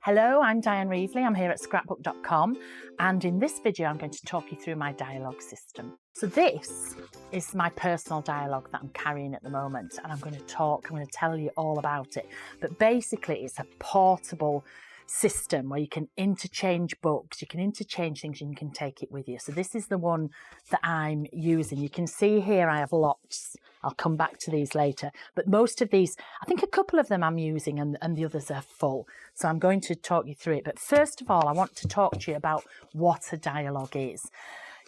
Hello, I'm Dyan Reaveley. I'm here at Scrapbook.com, and in this video I'm going to talk you through my Dyalog system. So this is my personal Dyalog that I'm carrying at the moment, and I'm going to tell you all about it. But basically it's a portable system where you can interchange books, you can interchange things, and you can take it with you. So this is the one that I'm using. You can see here I have lots. I'll come back to these later, but most of these, I think a couple of them I'm using and the others are full. So I'm going to talk you through it. But first of all, I want to talk to you about what a Dyalog is.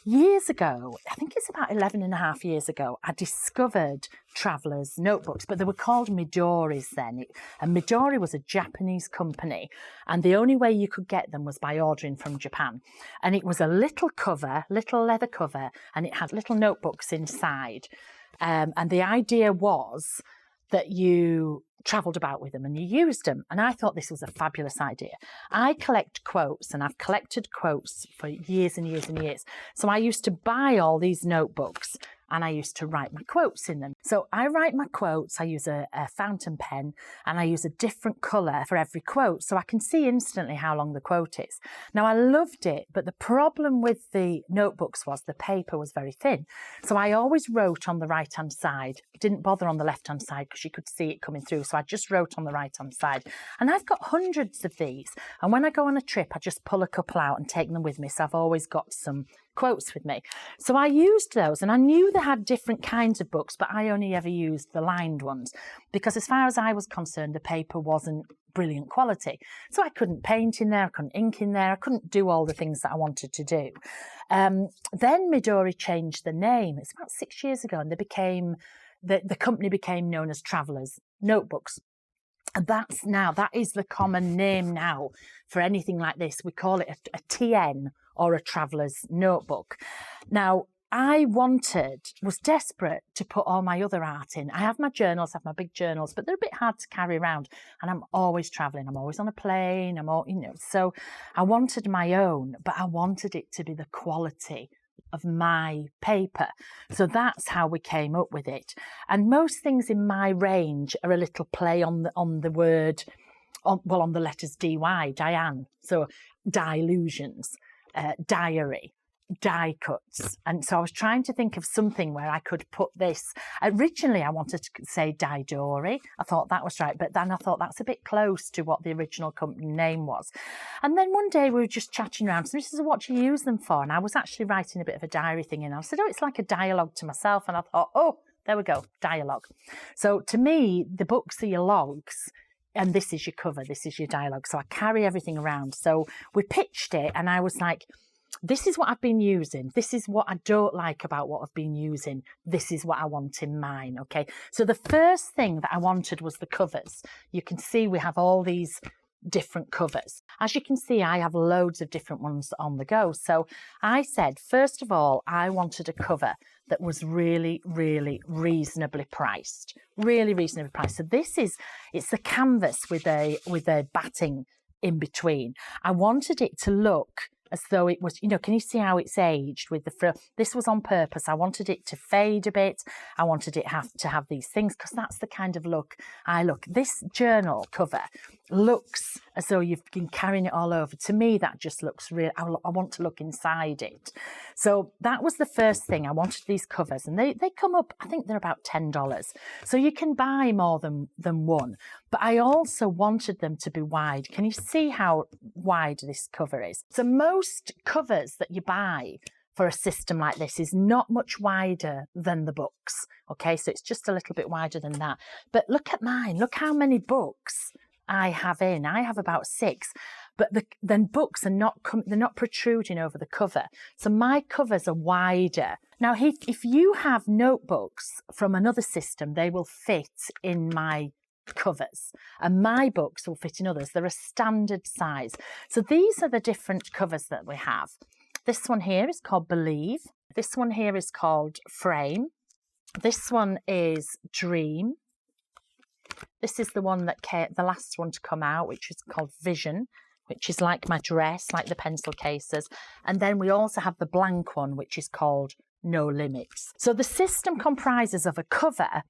Years ago, I think it's about 11.5 years ago, I discovered Traveller's notebooks, but they were called Midori's then. And Midori was a Japanese company, and the only way you could get them was by ordering from Japan. And it was a little cover, little leather cover, and it had little notebooks inside. And the idea was that you travelled about with them and you used them. And I thought this was a fabulous idea. I collect quotes, and I've collected quotes for years and years and years. So I used to buy all these notebooks and I used to write my quotes in them. So I write my quotes, I use a fountain pen, and I use a different colour for every quote so I can see instantly how long the quote is. Now I loved it, but the problem with the notebooks was the paper was very thin. So I always wrote on the right hand side, didn't bother on the left hand side because you could see it coming through. So I just wrote on the right hand side. And I've got hundreds of these. And when I go on a trip, I just pull a couple out and take them with me. So I've always got some quotes with me. So I used those, and I knew they had different kinds of books, but I only ever used the lined ones because as far as I was concerned, the paper wasn't brilliant quality. So I couldn't paint in there, I couldn't ink in there, I couldn't do all the things that I wanted to do. Then Midori changed the name. It's about 6 years ago, and the company became known as Traveller's Notebooks. And that is the common name now for anything like this. We call it a TN, or a Traveller's Notebook. Now, I was desperate to put all my other art in. I have my journals, I have my big journals, but they're a bit hard to carry around. And I'm always travelling. I'm always on a plane. So I wanted my own, but I wanted it to be the quality of my paper. So that's how we came up with it. And most things in my range are a little play on the word, on the letters DY, Dyan. So dylusions, diary, die cuts. And so I was trying to think of something where I could put this. Originally, I wanted to say Dydori. I thought that was right, but then I thought that's a bit close to what the original company name was. And then one day we were just chatting around. So this is what you use them for. And I was actually writing a bit of a diary thing, and I said, oh, it's like a dialogue to myself. And I thought, oh, there we go, Dyalog. So to me, the books are your logs, and this is your cover, this is your Dyalog. So I carry everything around. So we pitched it, and I was like, this is what I've been using. This is what I don't like about what I've been using. This is what I want in mine, okay? So the first thing that I wanted was the covers. You can see we have all these different covers. As you can see, I have loads of different ones on the go. So I said, first of all, I wanted a cover that was really, really reasonably priced. Really reasonably priced. So it's the canvas with a batting in between. I wanted it to look as though it was, can you see how it's aged with the frill? This was on purpose. I wanted it to fade a bit. I wanted it to have these things because that's the kind of look I look. This journal cover looks as though you've been carrying it all over. To me, that just looks real. I want to look inside it. So that was the first thing. I wanted these covers, and they come up, I think they're about $10. So you can buy more than one. But I also wanted them to be wide. Can you see how wide this cover is? So most covers that you buy for a system like this is not much wider than the books. Okay, so it's just a little bit wider than that. But look at mine. Look how many books I have in. I have about 6. But then books are they're not protruding over the cover. So my covers are wider. Now, if you have notebooks from another system, they will fit in my covers, and my books will fit in others. They're a standard size. So these are the different covers that we have. This one here is called Believe. This one here is called Frame. This one is Dream. This is the one that the last one to come out, which is called Vision, which is like my dress, like the pencil cases. And then we also have the blank one, which is called No Limits. So the system comprises of a cover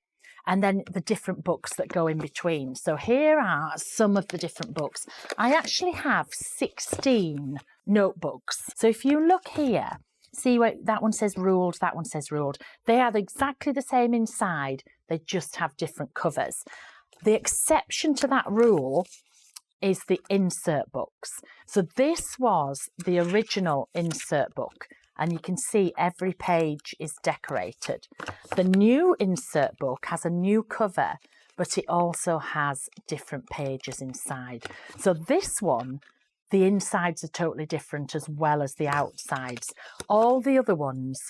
and then the different books that go in between. So here are some of the different books. I actually have 16 notebooks. So if you look here, see where that one says ruled, that one says ruled. They are exactly the same inside, they just have different covers. The exception to that rule is the insert books. So this was the original insert book, and you can see every page is decorated. The new insert book has a new cover, but it also has different pages inside. So this one, the insides are totally different as well as the outsides. All the other ones,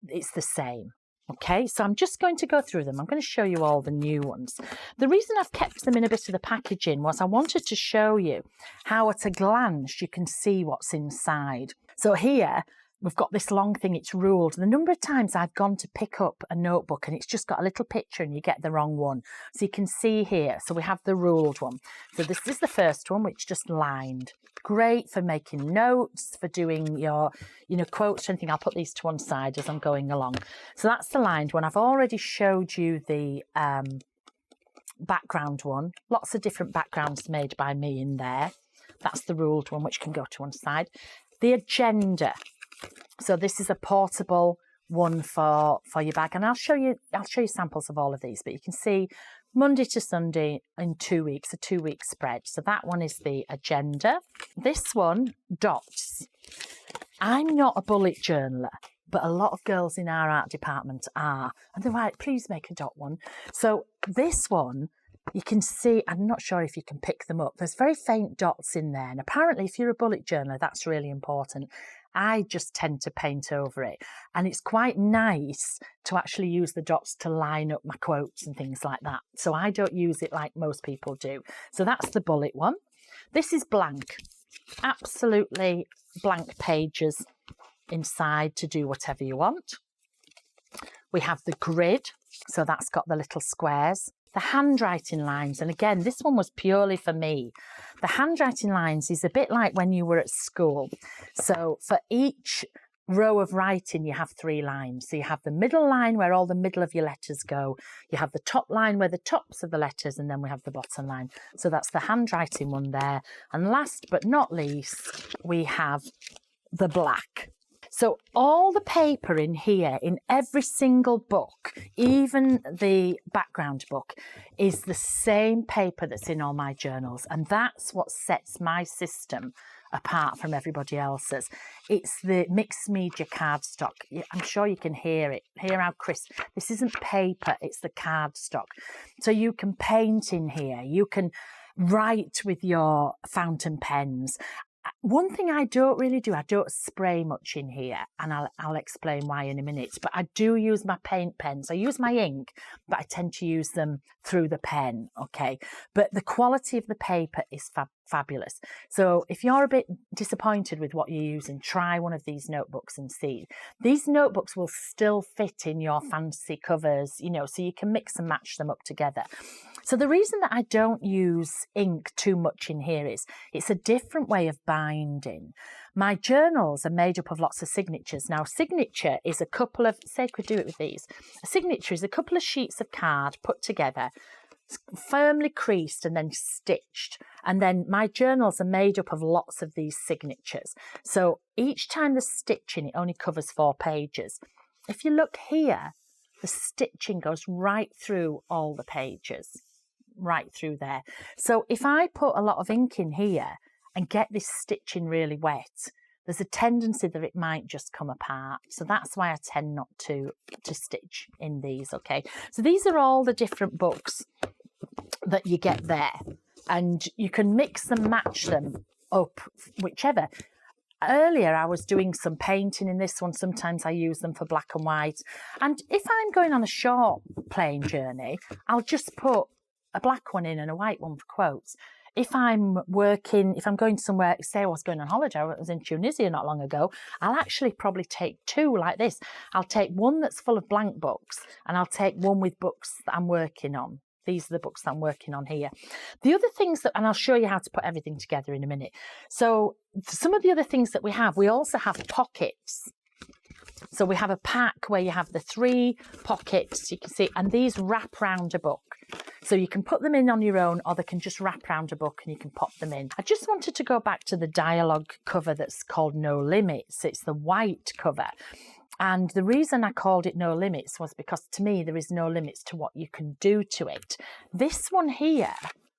it's the same. Okay, so I'm just going to go through them. I'm going to show you all the new ones. The reason I've kept them in a bit of the packaging was I wanted to show you how at a glance you can see what's inside. So here we've got this long thing, it's ruled. The number of times I've gone to pick up a notebook and it's just got a little picture and you get the wrong one. So you can see here, so we have the ruled one. So this is the first one, which just lined. Great for making notes, for doing your, quotes or anything. I'll put these to one side as I'm going along. So that's the lined one. I've already showed you the background one. Lots of different backgrounds made by me in there. That's the ruled one, which can go to one side. The agenda. So this is a portable one for your bag, and I'll show you samples of all of these, but you can see Monday to Sunday in 2 weeks, a 2-week spread. So that one is the agenda. This one, dots. I'm not a bullet journaler, but a lot of girls in our art department are, and they're like, please make a dot one. So this one, you can see, I'm not sure if you can pick them up. There's very faint dots in there, and apparently if you're a bullet journaler, that's really important. I just tend to paint over it, and it's quite nice to actually use the dots to line up my quotes and things like that. So I don't use it like most people do. So that's the bullet one. This is blank, absolutely blank pages inside to do whatever you want. We have the grid, so that's got the little squares. The handwriting lines, and again, this one was purely for me. The handwriting lines is a bit like when you were at school. So for each row of writing, you have 3 lines. So you have the middle line where all the middle of your letters go. You have the top line where the tops of the letters, and then we have the bottom line. So that's the handwriting one there. And last but not least, we have the black. So all the paper in here, in every single book, even the background book, is the same paper that's in all my journals. And that's what sets my system apart from everybody else's. It's the mixed media cardstock. I'm sure you can hear it. Hear how crisp. This isn't paper, it's the cardstock. So you can paint in here. You can write with your fountain pens. One thing I don't really do, I don't spray much in here, and I'll explain why in a minute, but I do use my paint pens. I use my ink, but I tend to use them through the pen, okay? But the quality of the paper is fabulous. So if you're a bit disappointed with what you're using, try one of these notebooks and see. These notebooks will still fit in your fancy covers, so you can mix and match them up together. So the reason that I don't use ink too much in here is it's a different way of binding. My journals are made up of lots of signatures. Now, signature is a couple of, say I could do it with these. A signature is a couple of sheets of card put together, firmly creased and then stitched. And then my journals are made up of lots of these signatures. So each time there's stitching, it only covers 4 pages. If you look here, the stitching goes right through all the pages, right through there. So if I put a lot of ink in here and get this stitching really wet, there's a tendency that it might just come apart. So that's why I tend not to stitch in these, okay? So these are all the different books that you get there, and you can mix and match them up, whichever. Earlier, I was doing some painting in this one. Sometimes I use them for black and white. And if I'm going on a short plane journey, I'll just put a black one in and a white one for quotes. If I'm going somewhere, say I was going on holiday, I was in Tunisia not long ago, I'll actually probably take 2 like this. I'll take one that's full of blank books, and I'll take one with books that I'm working on. These are the books that I'm working on here. The other things and I'll show you how to put everything together in a minute. So some of the other things that we also have pockets. So we have a pack where you have the 3 pockets, you can see, and these wrap round a book. So you can put them in on your own, or they can just wrap round a book and you can pop them in. I just wanted to go back to the Dyalog cover that's called No Limits. It's the white cover. And the reason I called it No Limits was because to me, there is no limits to what you can do to it. This one here,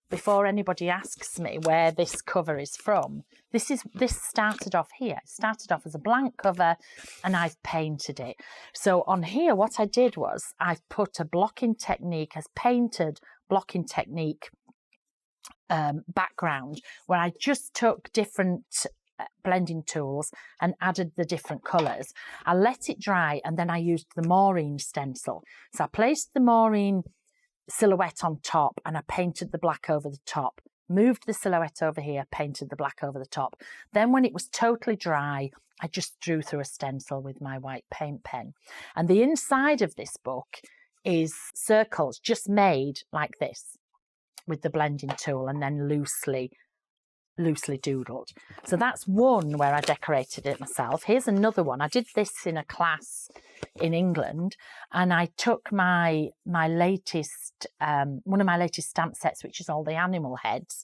before anybody asks me where this cover is from, this started off here. It started off as a blank cover and I've painted it. So on here, what I did was I've put a blocking technique, as painted blocking technique background, where I just took different blending tools and added the different colours. I let it dry and then I used the Maureen stencil. So I placed the Maureen silhouette on top and I painted the black over the top, moved the silhouette over here, painted the black over the top. Then when it was totally dry, I just drew through a stencil with my white paint pen. And the inside of this book is circles just made like this with the blending tool and then loosely doodled. So that's one where I decorated it myself. Here's another one. I did this in a class in England, and I took my latest one of my latest stamp sets, which is all the animal heads.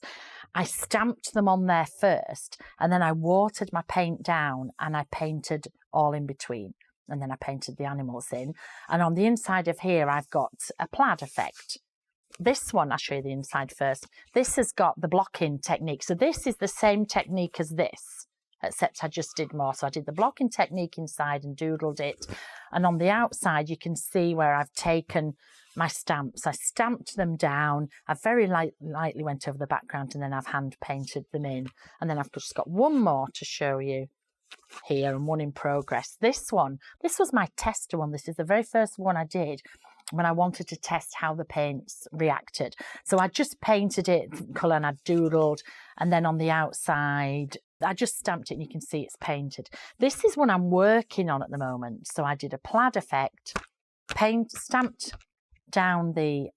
I stamped them on there first, and then I watered my paint down and I painted all in between, and then I painted the animals in. And on the inside of here I've got a plaid effect. This one, I'll show you the inside first. This has got the blocking technique. So this is the same technique as this, except I just did more. So I did the blocking technique inside and doodled it. And on the outside, you can see where I've taken my stamps. I stamped them down. I very lightly went over the background and then I've hand painted them in. And then I've just got one more to show you here and one in progress. This one, this was my tester one. This is the very first one I did when I wanted to test how the paints reacted. So I just painted it colour and I doodled, and then on the outside I just stamped it and you can see it's painted. This is one I'm working on at the moment. So I did a plaid effect, stamped down the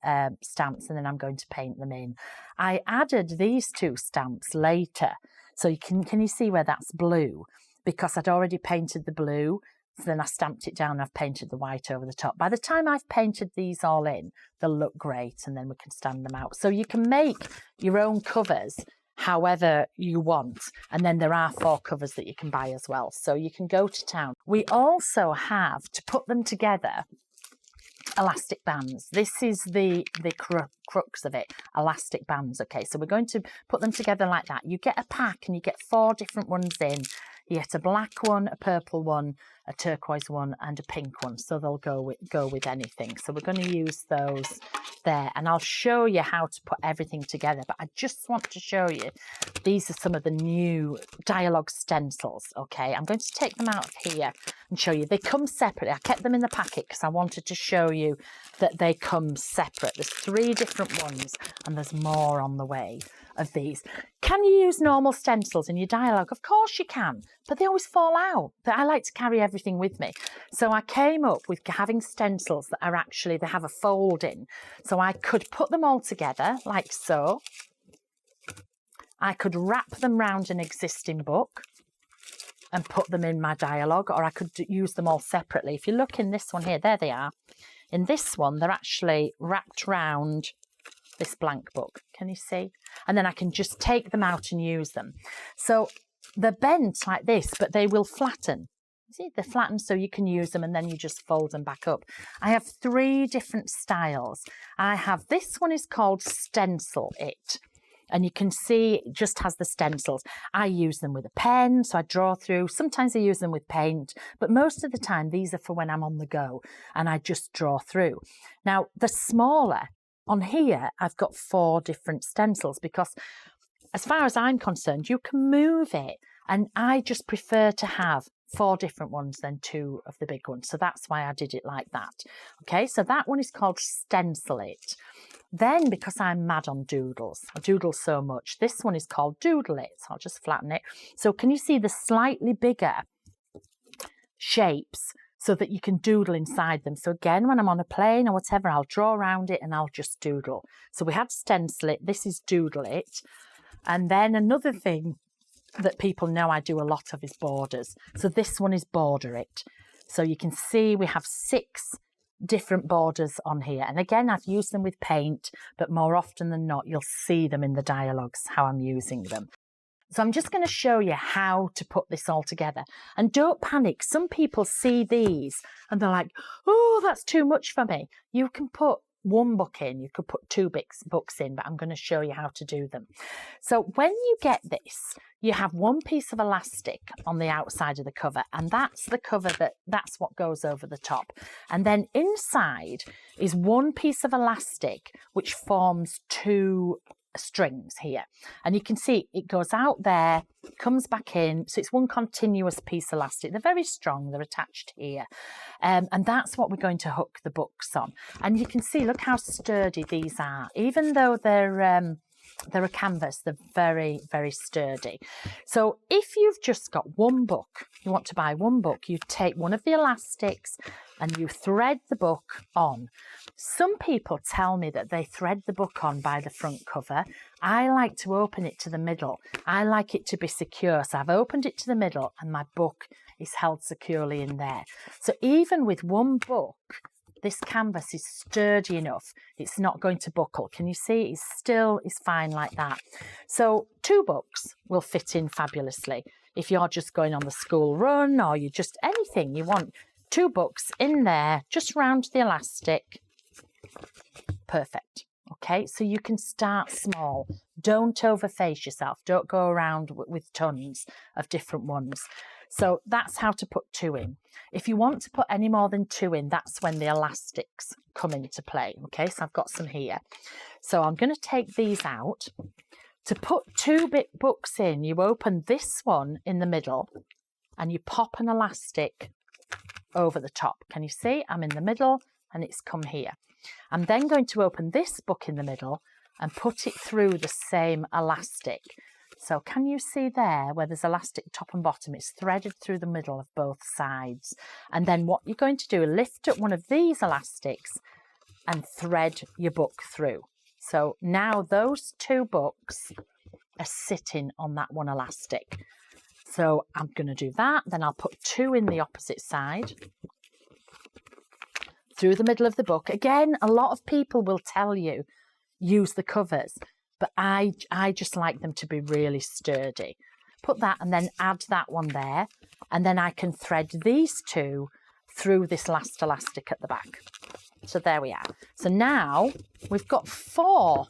stamps, and then I'm going to paint them in. I added these 2 stamps later. So you can you see where that's blue? Because I'd already painted the blue. So then I stamped it down and I've painted the white over the top. By the time I've painted these all in, they'll look great and then we can stand them out. So you can make your own covers however you want. And then there are 4 covers that you can buy as well. So you can go to town. We also have, to put them together, elastic bands. This is the crux of it, elastic bands. Okay, so we're going to put them together like that. You get a pack and you get 4 different ones in. You get a black one, a purple one, a turquoise one, and a pink one. So they'll go with anything. So we're going to use those there, and I'll show you how to put everything together. But I just want to show you, these are some of the new Dyalog stencils. Okay, I'm going to take them out of here and show you. They come separately. I kept them in the packet because I wanted to show you that they come separate. There's 3 different ones, and there's more on the way of these. Can you use normal stencils in your Dyalog? Of course you can, but they always fall out. But I like to carry everything with me. So I came up with having stencils that are actually, they have a fold in. So I could put them all together like so. I could wrap them round an existing book and put them in my Dyalog, or I could use them all separately. If you look in this one here, there they are. In this one, they're actually wrapped round this blank book. Can you see? And then I can just take them out and use them. So they're bent like this, but they will flatten. See, they're flattened so you can use them and then you just fold them back up. I have 3 different styles. I have, this one is called Stencil It. And you can see it just has the stencils. I use them with a pen, so I draw through. Sometimes I use them with paint, but most of the time these are for when I'm on the go and I just draw through. Now, the smaller, on here, I've got 4 different stencils because as far as I'm concerned, you can move it. And I just prefer to have 4 different ones than 2 of the big ones. So that's why I did it like that. Okay, so that one is called Stencil It. Then, because I'm mad on doodles, I doodle so much, this one is called Doodle It. So I'll just flatten it. So can you see the slightly bigger shapes so that you can doodle inside them? So again, when I'm on a plane or whatever, I'll draw around it and I'll just doodle. So we had Stencil It, this is Doodle It. And then another thing that people know I do a lot of is borders. So this one is Border It. So you can see we have 6 different borders on here. And again, I've used them with paint, but more often than not, you'll see them in the Dyalogs, how I'm using them. So I'm just going to show you how to put this all together. And don't panic. Some people see these and they're like, oh, that's too much for me. You can put 1 book in, you could put 2 books in, but I'm going to show you how to do them. So when you get this, you have 1 piece of elastic on the outside of the cover, and that's the cover that's what goes over the top. And then inside is 1 piece of elastic which forms 2 strings here, and you can see it goes out there, comes back in, so it's 1 continuous piece of elastic. They're very strong, they're attached here, and that's what we're going to hook the books on. And you can see, look how sturdy these are. Even though they're a canvas, they're very, very sturdy. So if you've just got 1 book, you want to buy 1 book, you take 1 of the elastics and you thread the book on. Some people tell me that they thread the book on by the front cover. I like to open it to the middle. I like it to be secure. So I've opened it to the middle and my book is held securely in there. So even with 1 book, this canvas is sturdy enough. It's not going to buckle. Can you see? It's fine like that. So 2 books will fit in fabulously. If you're just going on the school run or you just anything, you want 2 books in there, just round the elastic. Perfect. Okay, so you can start small. Don't overface yourself. Don't go around with tons of different ones. So that's how to put 2 in. If you want to put any more than 2 in, that's when the elastics come into play. Okay, so I've got some here. So I'm going to take these out. To put 2 books in, you open this one in the middle and you pop an elastic over the top. Can you see? I'm in the middle and it's come here. I'm then going to open this book in the middle and put it through the same elastic. So can you see there where there's elastic top and bottom? It's threaded through the middle of both sides. And then what you're going to do is lift up one of these elastics and thread your book through. So now those 2 books are sitting on that 1 elastic. So I'm going to do that. Then I'll put 2 in the opposite side through the middle of the book. Again, a lot of people will tell you use the covers, but I just like them to be really sturdy. Put that and then add that one there, and then I can thread these 2 through this last elastic at the back. So there we are. So now we've got 4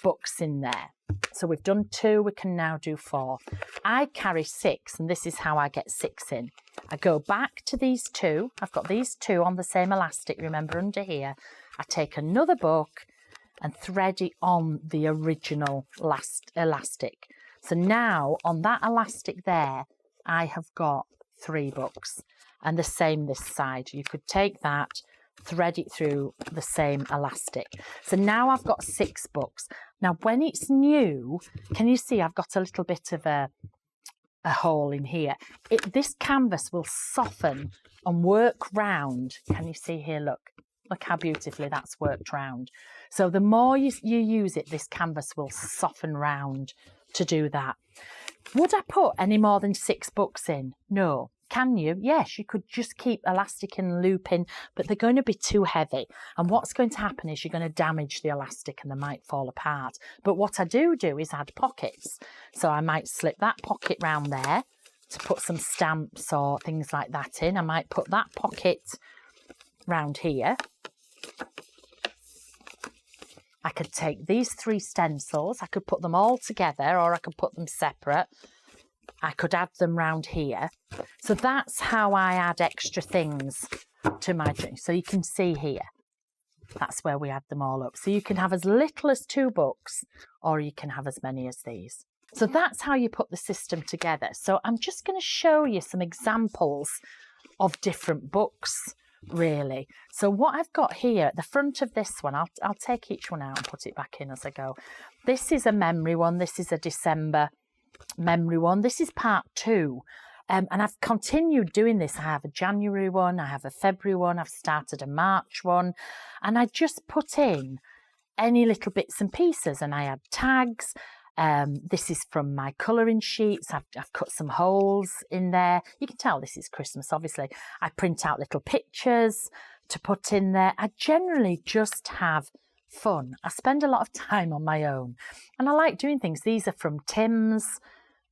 books in there. So we've done 2, we can now do 4. I carry 6, and this is how I get 6 in. I go back to these 2. I've got these 2 on the same elastic, remember, under here. I take another book and thread it on the original last elastic. So now on that elastic there, I have got 3 books, and the same this side. You could take that, thread it through the same elastic. So now I've got 6 books. Now when it's new, can you see I've got a little bit of a hole in here? This canvas will soften and work round. Can you see here? Look how beautifully that's worked round. So the more you use it, this canvas will soften round to do that. Would I put any more than 6 books in? No. Can you? Yes, you could just keep elastic and looping, but they're going to be too heavy. And what's going to happen is you're going to damage the elastic and they might fall apart. But what I do is add pockets. So I might slip that pocket round there to put some stamps or things like that in. I might put that pocket round here. I could take these 3 stencils. I could put them all together, or I could put them separate. I could add them round here. So that's how I add extra things to my journey. So you can see here, that's where we add them all up. So you can have as little as 2 books, or you can have as many as these. So that's how you put the system together. So I'm just going to show you some examples of different books, really. So what I've got here at the front of this one, I'll take each one out and put it back in as I go. This is a memory one. This is a December memory one. This is part 2. And I've continued doing this. I have a January one, I have a February one, I've started a March one, and I just put in any little bits and pieces, and I add tags. This is from my colouring sheets. I've cut some holes in there. You can tell this is Christmas, obviously. I print out little pictures to put in there. I generally just have fun. I spend a lot of time on my own and I like doing things. These are from Tim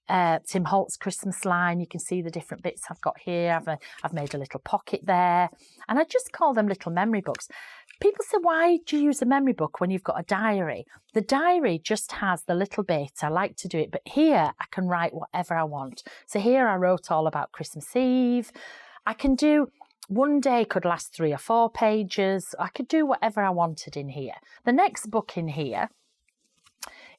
Holt's Christmas line. You can see the different bits I've got here. I've made a little pocket there, and I just call them little memory books. People say, why do you use a memory book when you've got a diary? The diary just has the little bit. I like to do it, but here I can write whatever I want. So here I wrote all about Christmas Eve. I can do, one day could last 3 or 4 pages. I could do whatever I wanted in here. The next book in here,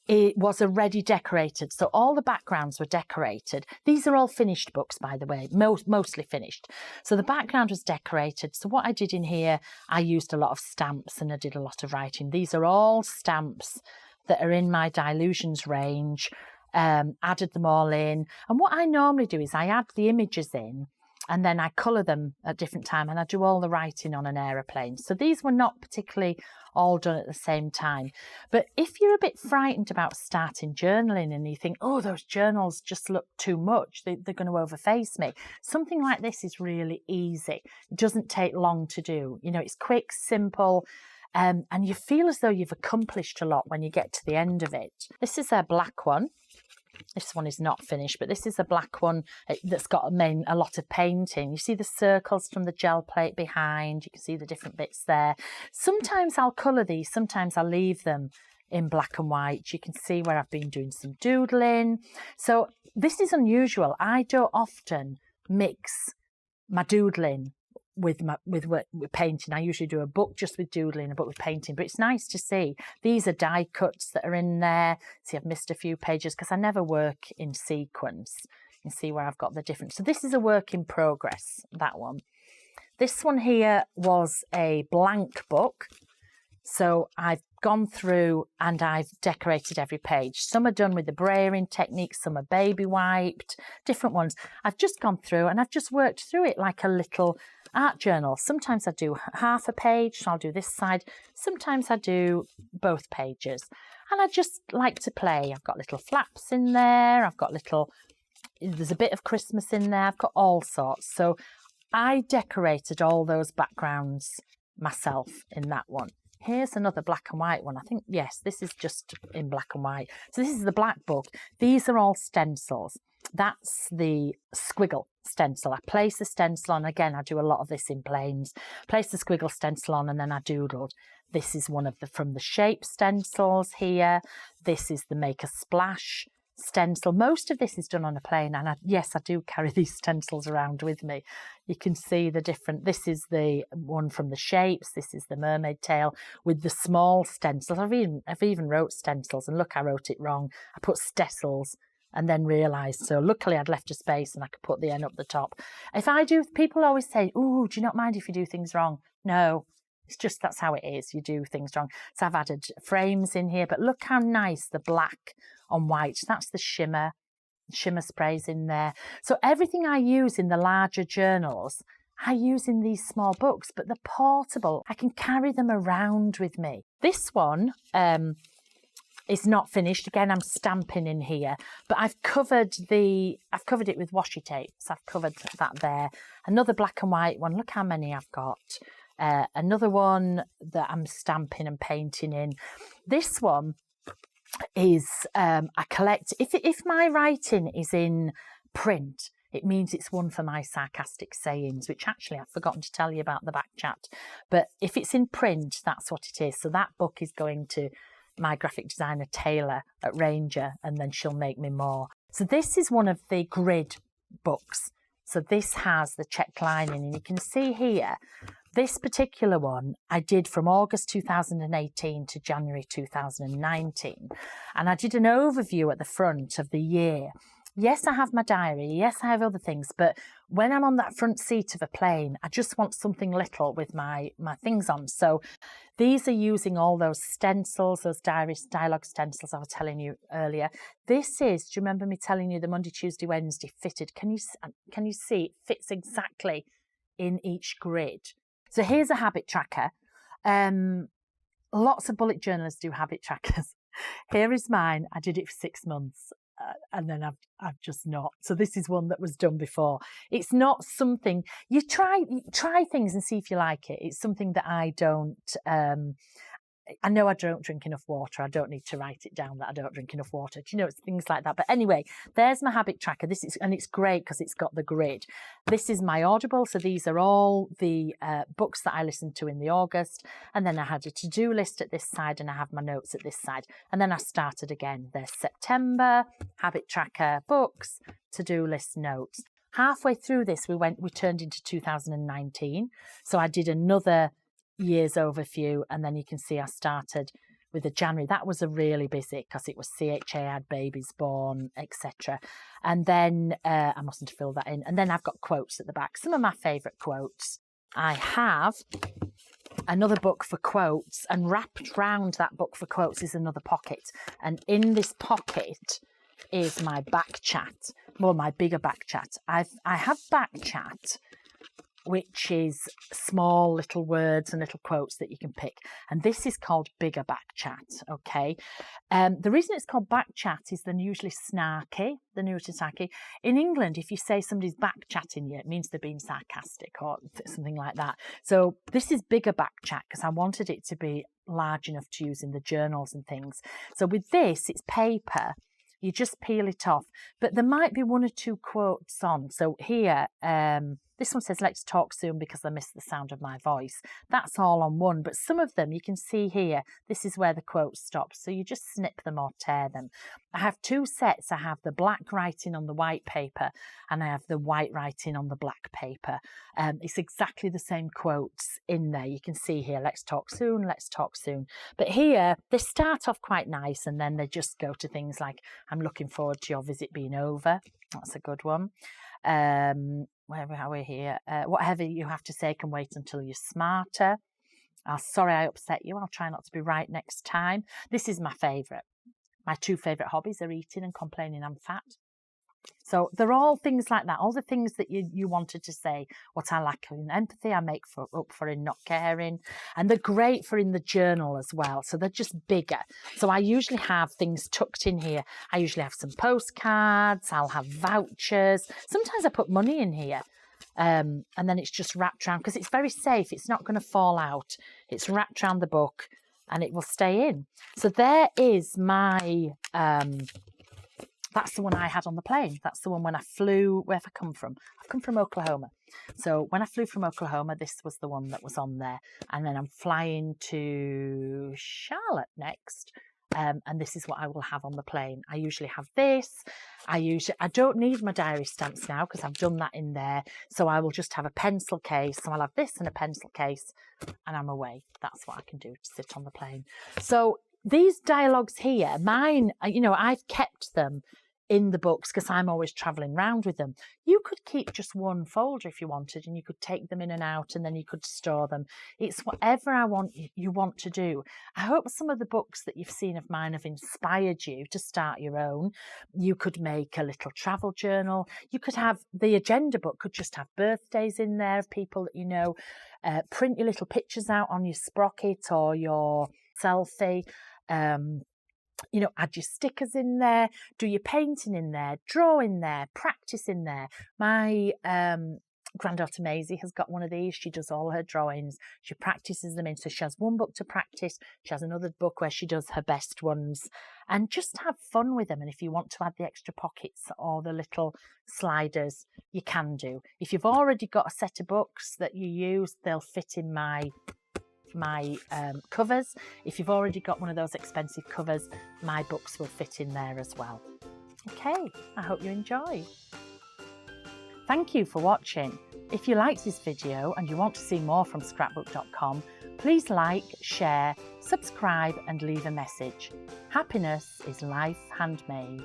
it was already decorated, so all the backgrounds were decorated. These are all finished books, by the way, mostly finished. So the background was decorated. So what I did in here, I used a lot of stamps and I did a lot of writing. These are all stamps that are in my Dylusions range. Added them all in. And what I normally do is I add the images in and then I colour them at different time, and I do all the writing on an aeroplane. So these were not particularly all done at the same time. But if you're a bit frightened about starting journaling and you think, oh, those journals just look too much, they're going to overface me, something like this is really easy. It doesn't take long to do. You know, it's quick, simple, and you feel as though you've accomplished a lot when you get to the end of it. This is a black one. This one is not finished, but this is a black one that's got a lot of painting. You see the circles from the gel plate behind. You can see the different bits there. Sometimes I'll colour these. Sometimes I'll leave them in black and white. You can see where I've been doing some doodling. So this is unusual. I don't often mix my doodling with painting. I usually do a book just with doodling, a book with painting, but it's nice to see. These are die cuts that are in there. See, I've missed a few pages because I never work in sequence. You can see where I've got the different. So this is a work in progress, that one. This one here was a blank book. So I've gone through and I've decorated every page. Some are done with the brayering technique, some are baby wiped, different ones. I've just gone through and I've just worked through it like a little art journal. Sometimes I do half a page, so I'll do this side. Sometimes I do both pages. And I just like to play. I've got little flaps in there. I've got there's a bit of Christmas in there. I've got all sorts. So I decorated all those backgrounds myself in that one. Here's another black and white one. I think, yes, this is just in black and white. So this is the black book. These are all stencils. That's the squiggle stencil. I place the stencil on. Again, I do a lot of this in planes. Place the squiggle stencil on and then I doodled. This is one of from the shape stencils here. This is the Make a Splash stencil. Most of this is done on a plane, and yes, I do carry these stencils around with me. You can see the different. This is the one from the shapes. This is the mermaid tail with the small stencils. I've even wrote stencils, and look, I wrote it wrong. I put stencils and then realised. So luckily I'd left a space and I could put the N up the top. If I do, people always say, "Oh, do you not mind if you do things wrong?" No. It's just, that's how it is. You do things wrong. So I've added frames in here, but look how nice the black on white. That's the shimmer sprays in there. So everything I use in the larger journals, I use in these small books, but they're portable. I can carry them around with me. This one is not finished. Again, I'm stamping in here, but I've covered it with washi tape. So I've covered that there. Another black and white one. Look how many I've got. Another one that I'm stamping and painting in. This one is I collect. If my writing is in print, it means it's one for my sarcastic sayings, which actually I've forgotten to tell you about the back chat. But if it's in print, that's what it is. So that book is going to my graphic designer Taylor at Ranger, and then she'll make me more. So this is one of the grid books. So this has the check lining, and you can see here, this particular one I did from August 2018 to January 2019. And I did an overview at the front of the year. Yes, I have my diary. Yes, I have other things. But when I'm on that front seat of a plane, I just want something little with my things on. So these are using all those stencils, those Dyalog stencils I was telling you earlier. This is, do you remember me telling you the Monday, Tuesday, Wednesday fitted? Can you see it fits exactly in each grid? So here's a habit tracker. Lots of bullet journalists do habit trackers. Here is mine. I did it for 6 months. And then I've just not. So this is one that was done before. It's not something you try things and see if you like it. It's something that I don't. I know I don't drink enough water. I don't need to write it down that I don't drink enough water. Do you know, it's things like that. But anyway, there's my habit tracker. And it's great because it's got the grid. This is my Audible. So these are all the books that I listened to in the August. And then I had a to-do list at this side and I have my notes at this side. And then I started again. There's September, habit tracker, books, to-do list, notes. Halfway through this, we turned into 2019. So I did another year's overview, and then you can see I started with the January. That was a really busy because it was CHA, I had babies born, etc. And then I mustn't fill that in. And then I've got quotes at the back, some of my favourite quotes. I have another book for quotes, and wrapped round that book for quotes is another pocket. And in this pocket is my back chat, well, my bigger back chat. I have back chat, which is small little words and little quotes that you can pick. And this is called bigger back chat, okay? The reason it's called back chat is they're usually snarky, In England, if you say somebody's back chatting you, it means they're being sarcastic or something like that. So this is bigger back chat because I wanted it to be large enough to use in the journals and things. So with this, it's paper. You just peel it off. But there might be one or two quotes on. So here, this one says, let's talk soon because I miss the sound of my voice. That's all on one. But some of them you can see here, this is where the quote stops. So you just snip them or tear them. I have two sets. I have the black writing on the white paper and I have the white writing on the black paper. It's exactly the same quotes in there. You can see here, let's talk soon, let's talk soon. But here, they start off quite nice and then they just go to things like, I'm looking forward to your visit being over. That's a good one. Wherever we're here, whatever you have to say can wait until you're smarter. Sorry I upset you. I'll try not to be right next time. This is my favourite. My two favourite hobbies are eating and complaining I'm fat. So they're all things like that, all the things that you wanted to say. What I lack in empathy, I make up for in not caring. And they're great for in the journal as well. So they're just bigger. So I usually have things tucked in here. I usually have some postcards. I'll have vouchers. Sometimes I put money in here. And then it's just wrapped around because it's very safe. It's not going to fall out. It's wrapped around the book and it will stay in. So there is my... that's the one I had on the plane. That's the one when I flew. Where have I come from? I've come from Oklahoma. So when I flew from Oklahoma, this was the one that was on there. And then I'm flying to Charlotte next. And this is what I will have on the plane. I usually have this. I don't need my diary stamps now because I've done that in there. So I will just have a pencil case. So I'll have this and a pencil case and I'm away. That's what I can do to sit on the plane. So these Dyalogs here, mine, I've kept them in the books because I'm always travelling around with them. You could keep just one folder if you wanted and you could take them in and out and then you could store them. It's whatever you want to do. I hope some of the books that you've seen of mine have inspired you to start your own. You could make a little travel journal. You could have the agenda book, could just have birthdays in there of people that you know. Print your little pictures out on your sprocket or your selfie. Add your stickers in there, do your painting in there, draw in there, practice in there. My granddaughter Maisie has got one of these. She does all her drawings. She practices them in. So she has one book to practice. She has another book where she does her best ones. And just have fun with them. And if you want to add the extra pockets or the little sliders, you can do. If you've already got a set of books that you use, they'll fit in my covers. If you've already got one of those expensive covers, my books will fit in there as well. Okay, I hope you enjoy. Thank you for watching. If you liked this video and you want to see more from Scrapbook.com, please like, share, subscribe and leave a message. Happiness is life handmade.